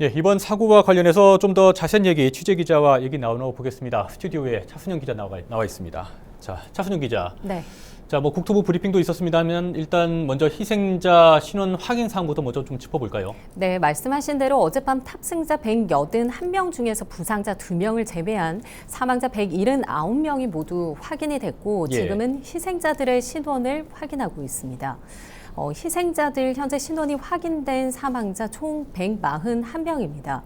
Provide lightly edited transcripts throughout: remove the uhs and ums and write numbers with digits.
예, 이번 사고와 관련해서 좀 더 자세한 얘기 취재 기자와 얘기 나눠보겠습니다. 스튜디오에 차순영 기자 나와 있습니다. 자, 차순영 기자. 네. 자, 뭐 국토부 브리핑도 있었습니다만 일단 먼저 희생자 신원 확인 사항부터 먼저 좀 짚어볼까요? 네, 말씀하신 대로 어젯밤 탑승자 181명 중에서 부상자 2명을 제외한 사망자 179명이 모두 확인이 됐고 지금은 희생자들의 신원을 확인하고 있습니다. 희생자들 현재 신원이 확인된 사망자 총 141명입니다.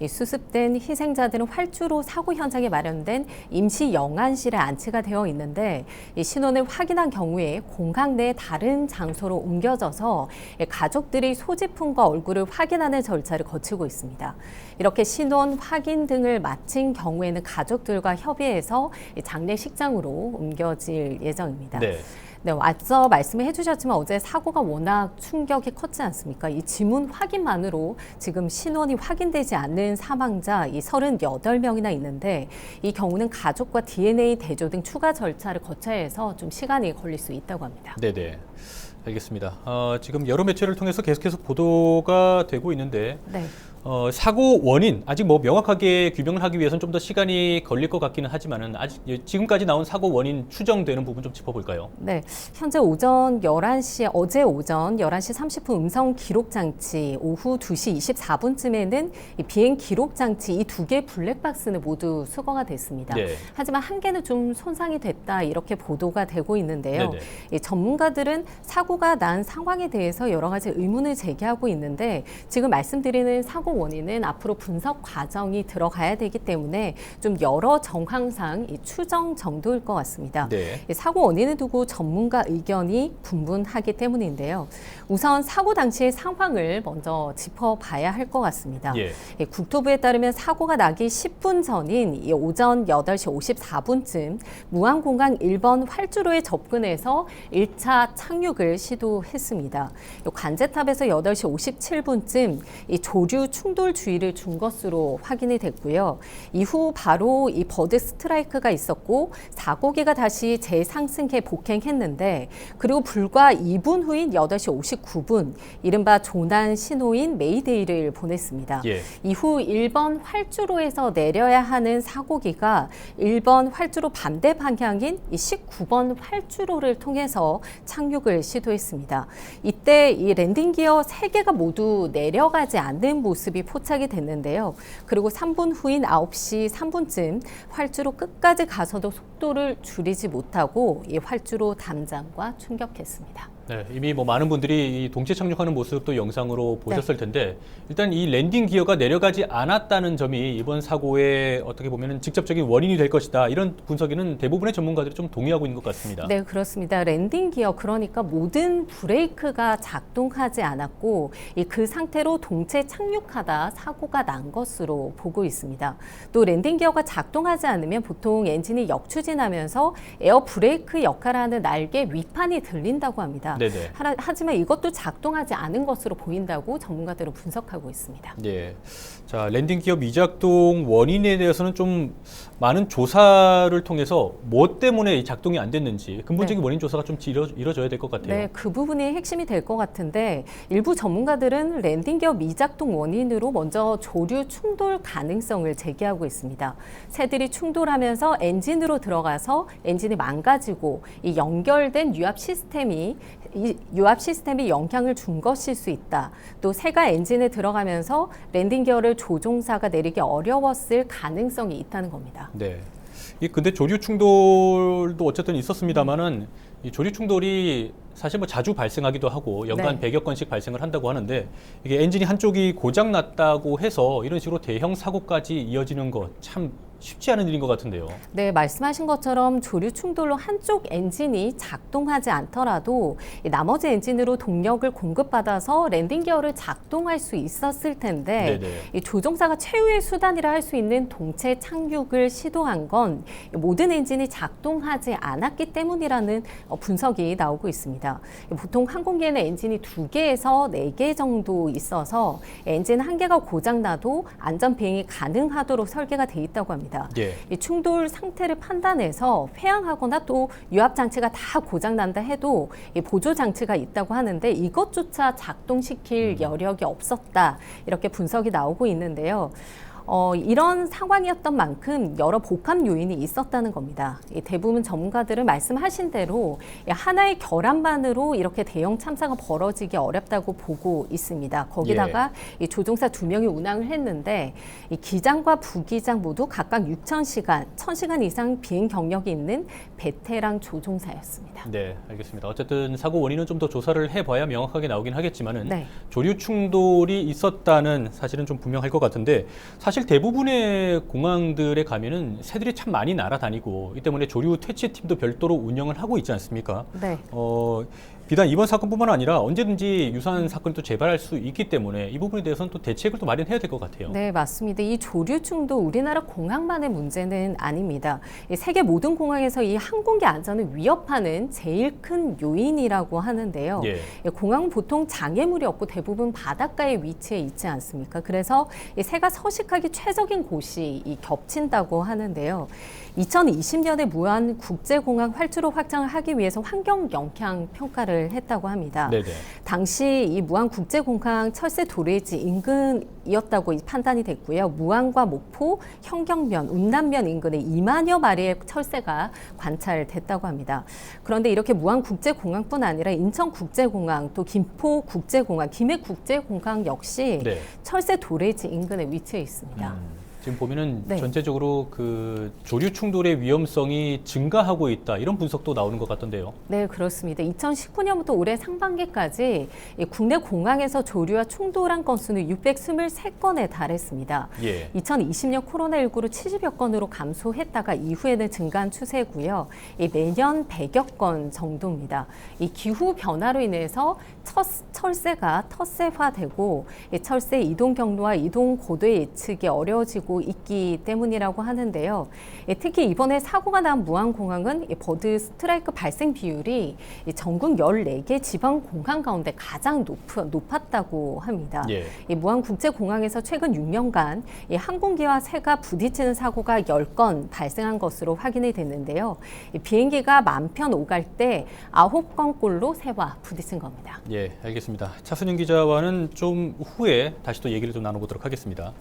수습된 희생자들은 활주로 사고 현장에 마련된 임시 영안실에 안치가 되어 있는데 신원을 확인한 경우에 공항 내 다른 장소로 옮겨져서 가족들이 소지품과 얼굴을 확인하는 절차를 거치고 있습니다. 이렇게 신원 확인 등을 마친 경우에는 가족들과 협의해서 장례식장으로 옮겨질 예정입니다. 네, 앞서 말씀을 해주셨지만 어제 사고가 워낙 충격이 컸지 않습니까? 이 지문 확인만으로 지금 신원이 확인되지 않는 사망자 이 38명이나 있는데 이 경우는 가족과 DNA 대조 등 추가 절차를 거쳐야 해서 좀 시간이 걸릴 수 있다고 합니다. 네네. 알겠습니다. 지금 여러 매체를 통해서 계속해서 보도가 되고 있는데 사고 원인 아직 뭐 명확하게 규명을 하기 위해서는 좀 더 시간이 걸릴 것 같기는 하지만은 아직 지금까지 나온 사고 원인 추정되는 부분 좀 짚어볼까요? 네, 현재 어제 오전 11시 30분 음성 기록 장치, 오후 2시 24분쯤에는 이 비행 기록 장치 이 두 개 블랙박스는 모두 수거가 됐습니다. 하지만 한 개는 좀 손상이 됐다 이렇게 보도가 되고 있는데요. 이 전문가들은 사고가 난 상황에 대해서 여러 가지 의문을 제기하고 있는데 지금 말씀드리는 사고 원인은 앞으로 분석 과정이 들어가야 되기 때문에 좀 여러 정황상 이 추정 정도일 것 같습니다. 사고 원인을 두고 전문가 의견이 분분하기 때문인데요. 우선 사고 당시의 상황을 먼저 짚어봐야 할 것 같습니다. 국토부에 따르면 사고가 나기 10분 전인 이 오전 8시 54분쯤 무안공항 1번 활주로에 접근해서 1차 착륙을 시도했습니다. 관제탑에서 8시 57분쯤 이 조류 충돌 주의를 준 것으로 확인이 됐고요. 이후 바로 이 버드 스트라이크가 있었고 사고기가 다시 재상승해 복행했는데 그리고 불과 2분 후인 8시 59분 이른바 조난 신호인 메이데이를 보냈습니다. 이후 1번 활주로에서 내려야 하는 사고기가 1번 활주로 반대 방향인 이 19번 활주로를 통해서 착륙을 시도했습니다. 이때 이 랜딩 기어 3개가 모두 내려가지 않는 모습이 포착이 됐는데요. 그리고 3분 후인 9시 3분쯤 활주로 끝까지 가서도 속도를 줄이지 못하고 이 활주로 담장과 충격했습니다. 네, 이미 뭐 많은 분들이 이 동체 착륙하는 모습도 영상으로 보셨을 텐데 일단 이 랜딩 기어가 내려가지 않았다는 점이 이번 사고의 어떻게 보면은 직접적인 원인이 될 것이다. 이런 분석에는 대부분의 전문가들이 좀 동의하고 있는 것 같습니다. 네, 그렇습니다. 랜딩 기어 그러니까 모든 브레이크가 작동하지 않았고 그 상태로 동체 착륙하다 사고가 난 것으로 보고 있습니다. 또 랜딩 기어가 작동하지 않으면 보통 엔진이 역추진하면서 에어 브레이크 역할을 하는 날개 위판이 들린다고 합니다. 하지만 이것도 작동하지 않은 것으로 보인다고 전문가들은 분석하고 있습니다. 자, 랜딩 기어 미작동 원인에 대해서는 좀 많은 조사를 통해서 뭐 때문에 작동이 안 됐는지 근본적인 원인 조사가 좀 이뤄져야 될 것 같아요. 네, 그 부분이 핵심이 될 것 같은데 일부 전문가들은 랜딩 기어 미작동 원인으로 먼저 조류 충돌 가능성을 제기하고 있습니다. 새들이 충돌하면서 엔진으로 들어가서 엔진이 망가지고 이 연결된 유압 시스템이 영향을 준 것일 수 있다. 또 새가 엔진에 들어가면서 랜딩 기어를 조종사가 내리기 어려웠을 가능성이 있다는 겁니다. 근데 조류 충돌도 어쨌든 있었습니다만은 이 조류 충돌이 사실 뭐 자주 발생하기도 하고 연간 100여 건씩 발생을 한다고 하는데 이게 엔진이 한쪽이 고장 났다고 해서 이런 식으로 대형 사고까지 이어지는 것 참 쉽지 않은 일인 것 같은데요. 네, 말씀하신 것처럼 조류 충돌로 한쪽 엔진이 작동하지 않더라도 나머지 엔진으로 동력을 공급받아서 랜딩 기어를 작동할 수 있었을 텐데 이 조종사가 최후의 수단이라 할 수 있는 동체 착륙을 시도한 건 모든 엔진이 작동하지 않았기 때문이라는 분석이 나오고 있습니다. 보통 항공기에는 엔진이 2개에서 4개 정도 있어서 엔진 1개가 고장나도 안전 비행이 가능하도록 설계가 돼 있다고 합니다. 겁니다. 예. 이 충돌 상태를 판단해서 회항하거나 또 유압 장치가 다 고장난다 해도 이 보조 장치가 있다고 하는데 이것조차 작동시킬 여력이 없었다. 이렇게 분석이 나오고 있는데요. 이런 상황이었던 만큼 여러 복합 요인이 있었다는 겁니다. 대부분 전문가들은 말씀하신 대로 하나의 결함만으로 이렇게 대형 참사가 벌어지기 어렵다고 보고 있습니다. 거기다가 이 조종사 2명이 운항을 했는데 이 기장과 부기장 모두 각각 6,000시간, 1,000시간 이상 비행 경력이 있는 베테랑 조종사였습니다. 네, 알겠습니다. 어쨌든 사고 원인은 좀 더 조사를 해봐야 명확하게 나오긴 하겠지만은 네. 조류 충돌이 있었다는 사실은 좀 분명할 것 같은데 사실 대부분의 공항들에 가면은 새들이 참 많이 날아다니고 이 때문에 조류 퇴치팀도 별도로 운영을 하고 있지 않습니까? 네. 비단 이번 사건뿐만 아니라 언제든지 유사한 사건이 또 재발할 수 있기 때문에 이 부분에 대해서는 또 대책을 또 마련해야 될 것 같아요. 네, 맞습니다. 이 조류 충돌 우리나라 공항만의 문제는 아닙니다. 세계 모든 공항에서 이 항공기 안전을 위협하는 제일 큰 요인이라고 하는데요. 예. 공항은 보통 장애물이 없고 대부분 바닷가에 위치해 있지 않습니까? 그래서 새가 서식하기 최적인 곳이 겹친다고 하는데요. 2020년에 무안 국제공항 활주로 확장을 하기 위해서 환경 영향 평가를 했다고 합니다. 네네. 당시 이 무안 국제공항 철새 도래지 인근이었다고 판단이 됐고요. 무안과 목포, 현경면, 운남면 인근에 2만여 마리의 철새가 관찰됐다고 합니다. 그런데 이렇게 무안 국제공항뿐 아니라 인천 국제공항, 또 김포 국제공항, 김해 국제공항 역시 네. 철새 도래지 인근에 위치해 있습니다. 지금 보면은 네. 전체적으로 그 조류 충돌의 위험성이 증가하고 있다 이런 분석도 나오는 것 같던데요. 네, 그렇습니다. 2019년부터 올해 상반기까지 이 국내 공항에서 조류와 충돌한 건수는 623건에 달했습니다. 예. 2020년 코로나19로 70여 건으로 감소했다가 이후에는 증가한 추세고요. 매년 100여 건 정도입니다. 이 기후 변화로 인해서 철새가 텃새화되고 철새 이동 경로와 이동 고도의 예측이 어려워지고 있기 때문이라고 하는데요. 특히 이번에 사고가 난 무안공항은 버드 스트라이크 발생 비율이 전국 14개 지방 공항 가운데 가장 높았다고 합니다. 예. 무안국제공항에서 최근 6년간 항공기와 새가 부딪히는 사고가 10건 발생한 것으로 확인이 됐는데요. 비행기가 만편 오갈 때 9건꼴로 새와 부딪힌 겁니다. 예, 알겠습니다. 차순영 기자와는 좀 후에 다시 또 얘기를 좀 나눠보도록 하겠습니다.